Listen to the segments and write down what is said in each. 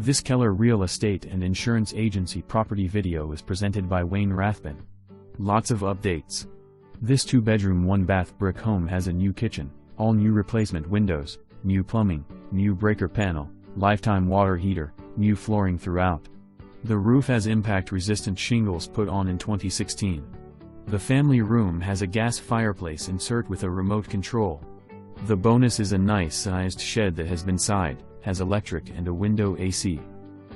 This Keller Real Estate and Insurance Agency property video is presented by Wayne Rathbun. Lots of updates. This 2-bedroom 1-bath brick home has a new kitchen, all new replacement windows, new plumbing, new breaker panel, lifetime water heater, new flooring throughout. The roof has impact-resistant shingles put on in 2016. The family room has a gas fireplace insert with a remote control. The bonus is a nice-sized shed that has been sided, has electric and a window AC.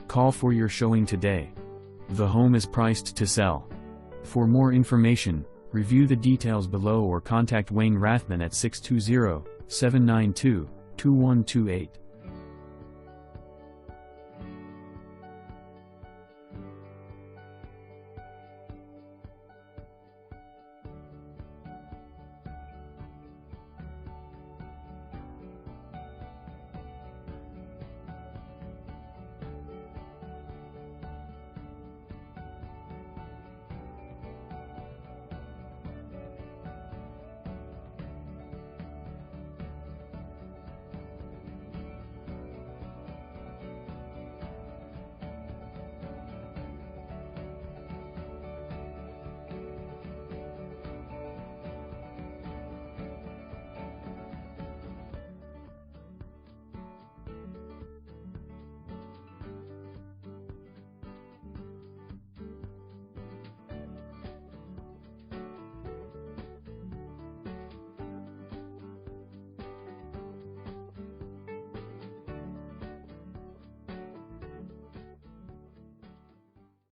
Call for your showing today. The home is priced to sell. For more information, review the details below or contact Wayne Rathbun at 620-792-2128.